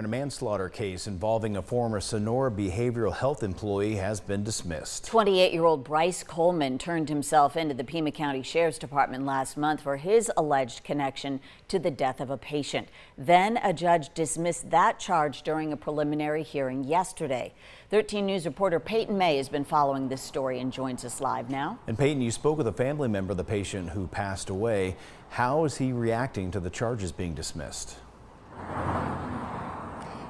A manslaughter case involving a former Sonora Behavioral Health employee has been dismissed. 28-year-old Bryce Coleman turned himself into the Pima County Sheriff's Department last month for his alleged connection to the death of a patient. Then a judge dismissed that charge during a preliminary hearing yesterday. 13 News reporter Peyton May has been following this story and joins us live now. And Peyton, you spoke with a family member of the patient who passed away. How is he reacting to the charges being dismissed?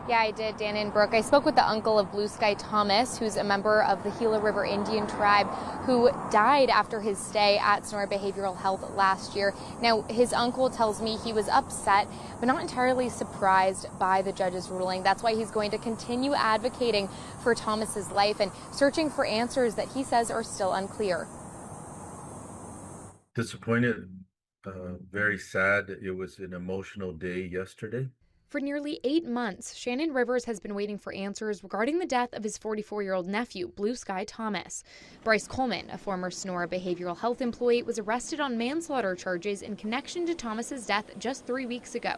Yeah, I did, Dan and Brooke. I spoke with the uncle of Blue Sky Thomas, who's a member of the Gila River Indian tribe, who died after his stay at Sonora Behavioral Health last year. Now, his uncle tells me he was upset, but not entirely surprised by the judge's ruling. That's why he's going to continue advocating for Thomas's life and searching for answers that he says are still unclear. Disappointed, very sad. It was an emotional day yesterday. For nearly 8 months, Shannon Rivers has been waiting for answers regarding the death of his 44-year-old nephew, Blue Sky Thomas. Bryce Coleman, a former Sonora Behavioral Health employee, was arrested on manslaughter charges in connection to Thomas's death just 3 weeks ago.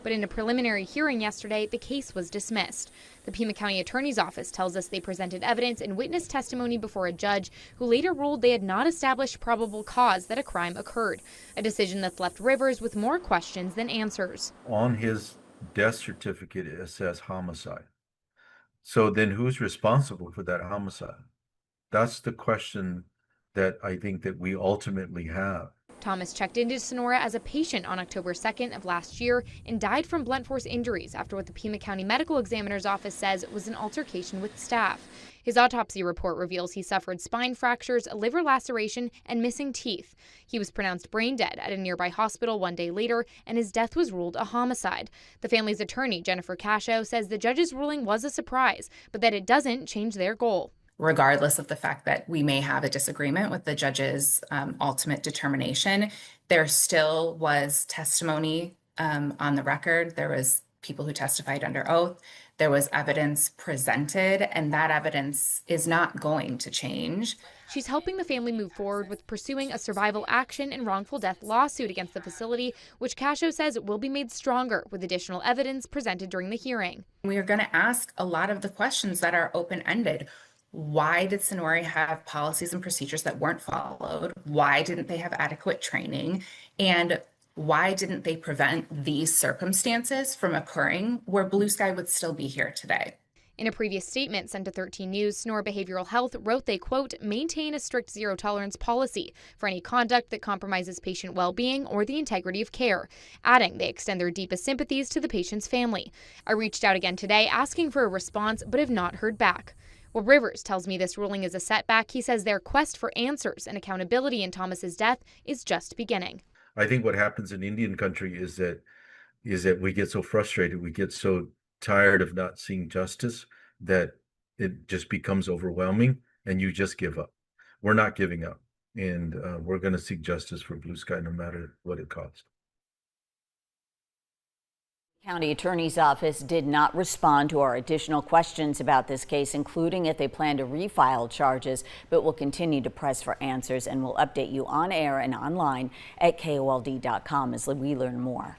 But in a preliminary hearing yesterday, the case was dismissed. The Pima County Attorney's Office tells us they presented evidence and witness testimony before a judge who later ruled they had not established probable cause that a crime occurred, a decision that's left Rivers with more questions than answers. On his death certificate, it says homicide. So then who's responsible for that homicide? That's the question that I think that we ultimately have. Thomas checked into Sonora as a patient on October 2nd of last year and died from blunt force injuries after what the Pima County Medical Examiner's Office says was an altercation with staff. His autopsy report reveals he suffered spine fractures, a liver laceration, and missing teeth. He was pronounced brain dead at a nearby hospital 1 day later, and his death was ruled a homicide. The family's attorney, Jennifer Cascio, says the judge's ruling was a surprise, but that it doesn't change their goal. Regardless of the fact that we may have a disagreement with the judge's ultimate determination, there still was testimony on the record. There was people who testified under oath. There was evidence presented, and that evidence is not going to change. She's helping the family move forward with pursuing a survival action and wrongful death lawsuit against the facility, which Cascio says will be made stronger with additional evidence presented during the hearing. We are going to ask a lot of the questions that are open-ended. Why did Sonora have policies and procedures that weren't followed? Why didn't they have adequate training? And why didn't they prevent these circumstances from occurring where Blue Sky would still be here today? In a previous statement sent to 13 News, Sonora Behavioral Health wrote they, quote, maintain a strict zero-tolerance policy for any conduct that compromises patient well-being or the integrity of care, adding they extend their deepest sympathies to the patient's family. I reached out again today asking for a response, but have not heard back. Well, Rivers tells me this ruling is a setback. He says their quest for answers and accountability in Thomas's death is just beginning. I think what happens in Indian country is that we get so frustrated, we get so tired of not seeing justice that it just becomes overwhelming and you just give up. We're not giving up, and we're going to seek justice for Blue Sky no matter what it costs. County Attorney's Office did not respond to our additional questions about this case, including if they plan to refile charges, but will continue to press for answers, and will update you on air and online at KOLD.com as we learn more.